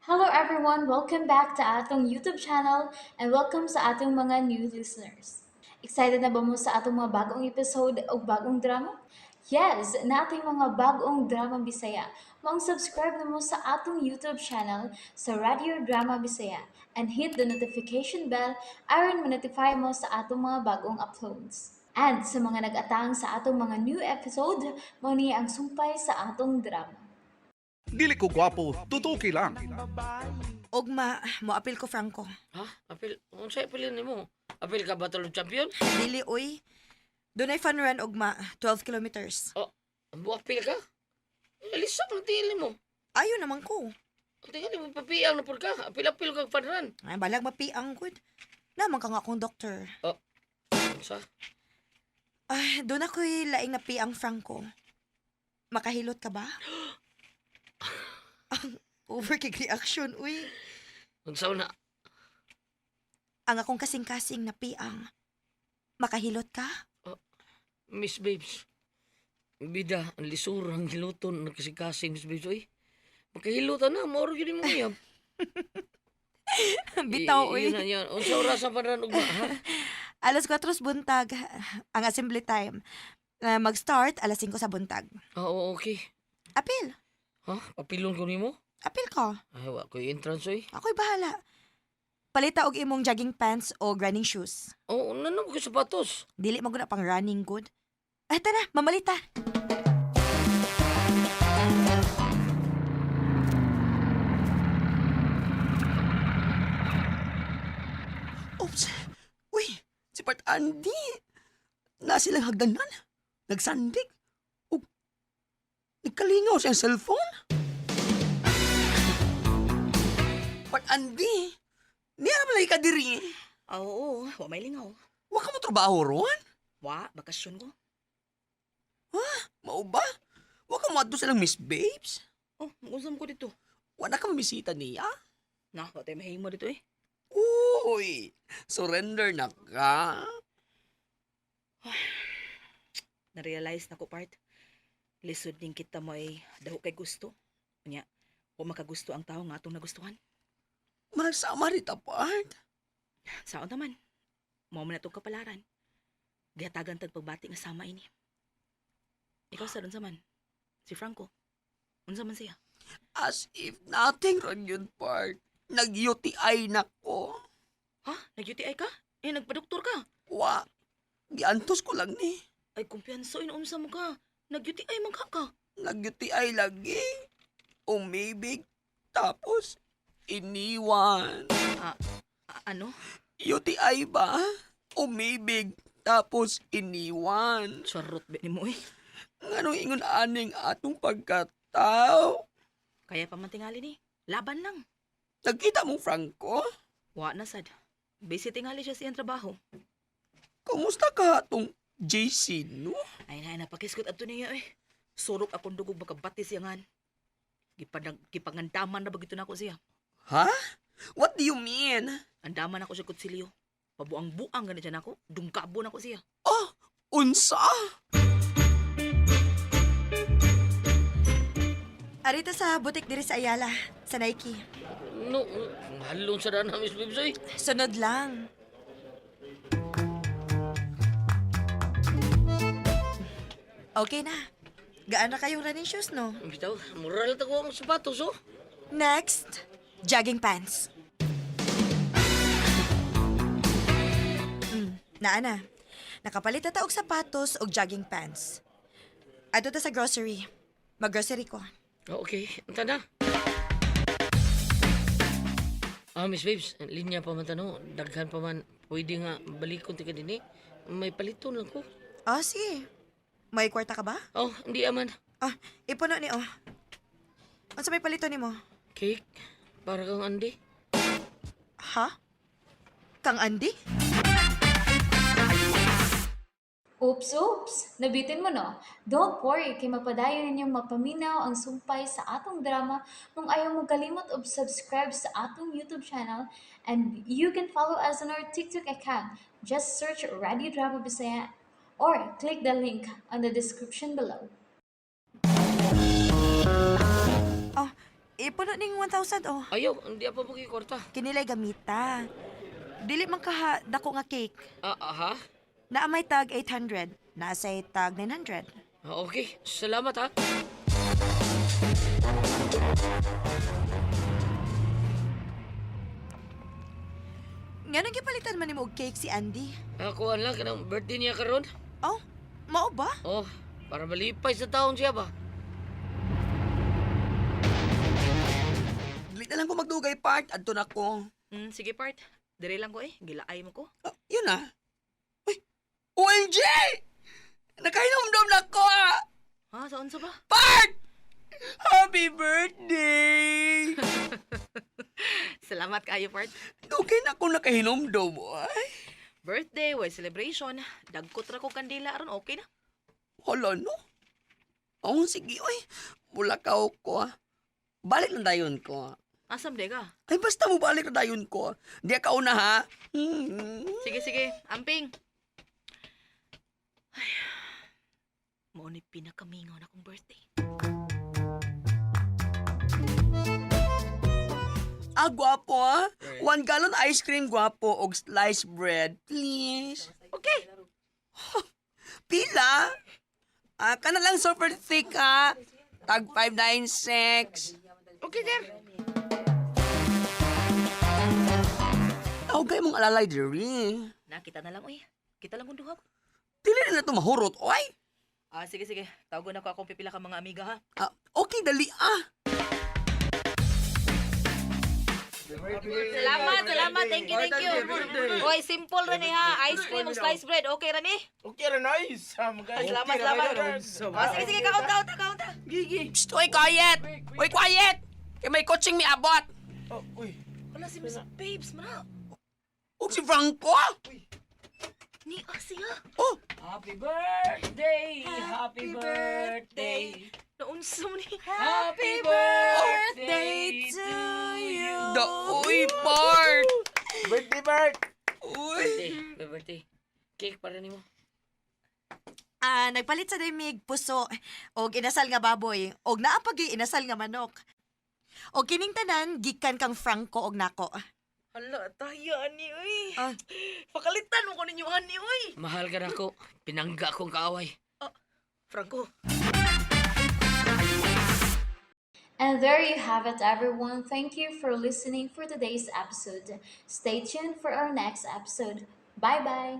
Hello everyone, welcome back to atong YouTube channel and welcome sa atong mga new listeners. Excited na ba mo sa atong mga bagong episode o bagong drama? Yes, na ating mga bagong drama Bisaya. Subscribe na mo sa atong YouTube channel sa Radio Drama Bisaya and hit the notification bell aron ma-notify mo sa atong mga bagong uploads. And sa mga nag-atang sa atong mga new episode, mo ni ang sumpay sa atong drama. Dili ko gwapo, tutuki lang. Ugma, moapil ko Franco. Ha? Apil? Kung sa'yo pilin mo? Apil ka ba tulog champion? Dili, uy. Doon ay fun run, ugma. 12 kilometers. Oh, apil ka? Alis sa pang tili mo. Ayaw naman ko. Tingnan mo, papiang na po ka. Apil-apil ka padran. Ay, balag mapiang, good. Naman ka nga akong doktor. Sa? Ay, doon ako'y laing napiang Franco. Makahilot ka ba? Ang overkick reaction, uy. Unsaw na? Ang akong kasing-kasing napiang. Makahilot ka? Miss Babes. Bida, ang lisurang hiluton, nagkasikasing Miss Babes. Uy, magkahilutan na, mauro yun mo yam. Bitaw, uy. Yun na yun. Unsaw rasa padran ugma, ha? Alas 4 buntag, ang assembly time. Mag-start alas 5 sa buntag. Oo, okay. Apil. Ha? Papilon ko ni mo? Apil ka. Ay, wa ko entrance, oy. Ako'y bahala. Palita og imong jogging pants o running shoes. Oo, nanong ko sapatos. Dili mo na pang running good. Ay, tara, mamalita. Oops! Uy! Si Part Andy! Na silang hagdanan. Nagsandig. O, nagkalingaw siyang cellphone. Part Andy! Niya naman lagi ka diri. Oo, wa may lingaw. Wa ka mo trabaho ron? Wa, bakasyon ko. Mao ba? Wa ka mo adto silang Miss Babes? Oh, mag-usam ko dito. Wa na ka mabisita niya? Na, wa tayo mahimo dito eh. Uy! Surrender na ka. Na-realize na ko part. Lisod din kita mo ay daho kay gusto. Kanya, kung makagusto ang tao nga atong nagustuhan. Managsama rita, Part. Saon naman. Mao man atong kapalaran. Gihatagan tag pagbati nga sama ini. Ikaw sa sa man. Si Franco. Unsa man siya? As if nothing ron yun, Part. Nag-UTI na ko. Ha? Nag-UTI ka? Eh, nagpa-doktor ka? Wa. Giantos ko lang ni. Ay, kumpiyanso, inuunsa mo ka. Nag-UTI man ka. Nag-UTI lagi. Umibig. Tapos, iniwan. Ano? UTI ba? Umibig. Tapos, iniwan. Charot ba ni mo eh? Ngano ingon aning atong pagkatao? Kaya pa man tingali ni. Laban lang. Nagkita mo, Franco? Wa na sad. Busy tingali siya sa iyang trabaho. Kumusta ka atong JC, no? Ay na, napakiskot ato niya eh. Surok akong dugog makabati siya ngan. Gipangandaman na bagito na ako siya. Ha? What do you mean? Andaman ako siya kutsilyo. Pabuang-buang ganit siya na ako. Dungkabo na ako siya. Oh, unsa? Arita sa butik diri sa Ayala, sa Nike. No, halong sa daan na Miss Babes, oy. Sunod lang. Okay na. Gaan na kayong running shoes, no? Bitaw, moral ta ko ang sapatos, oh. Next, jogging pants. Naana. Nakapalit na ta og sapatos og jogging pants. Adto ta sa grocery. Mag-grocery ko. Okay, anta na. Miss Babes, linya pa man tanong, daghan pa man, pwede nga balikon ti ka din eh. May paliton lang ko. Ah, sige. May kwarta ka ba? Oh, hindi aman. Ah, ipuno ni oh. Ano may palito ni mo? Cake, para kang Andy. Ha? Kang Andy? Oops! Nabitin mo no? Don't worry, kay mapadayon ninyong mapaminaw ang sumpay sa atong drama kung ayaw mo kalimot of subscribe sa atong YouTube channel and you can follow us on our TikTok account. Just search Radio Drama Bisaya or click the link on the description below. Oh, Ipuno ning 1,000 oh. Ayaw, hindi pa mo kwarta. Kinilay gamita. Dili man kaha dako nga cake. Ha? Naa may tag 800, naa say tag 900. Okay, salamat ha. Nga gipalitan man nimo og cake si Andy. Ako lang kanang birthday niya karon. Oh, mao ba? Oh, para malipay sa taon siya ba? Dili na lang ko magdugay, part. Adto na ko. Sige, part. Dire lang ko gilaay mo ko. Yun ah. Uy, OMG! Nakainomdom na ko ah! Ha, saan sa ba? Part! Happy birthday! Salamat kayo, part. Dugay na ako nakahinomdom, ay. Birthday, way celebration. Dagkot ra ko kandila aron okay na. Hala, no? Oh, sige, oy. Bulakaw ko ah. Balik na dayon ko. Asam de ka? Ay, basta mo balik na dayon ko. Di ka una, ha? Sige. Amping. Ay, mo ni pinakamingaw na kong birthday. Ah, gwapo, ah. 1 gallon ice cream, gwapo, og sliced bread. Please. Okay. Pila? Ka na lang super thick, ha? Tag 596. Okay, sir. Tawag kayo mong alalay, diri. Nakita na lang, oy. Kita lang kung duha ko. Dili na ito mahurot, oy. Sige. Tawagon ako akong pipila ka mga amiga, ha? Okay, dali, ah. Salamat. Thank you. Oy, simple rin ha. Ice cream o sliced bread. Okay rin Okay ra nice. Salamat. Sige, kaunta. Psst, oy, quiet. Oy, quiet. Kaya may coaching mi abot. Uy. Wala si Miss Babes, mana. Og si Franco. Ni Asia. Oh, Happy birthday! Happy birthday! Naunsa mo ni. Happy birthday to you. da, uy, part. Birthday Bart. Uy. Birthday. Cake para nimo. Nagpalit sa dimig puso og inasal nga baboy og naa pa gyud inasal nga manok. Og kining tanan gikan kang Franco og nako. Hala, tayo ani uy. Ah. Pakalitan mo ko ninyo ani uy. Mahal ka na ako. Pinangga akong kaaway. Franco. And there you have it, everyone. Thank you for listening for today's episode. Stay tuned for our next episode. Bye bye.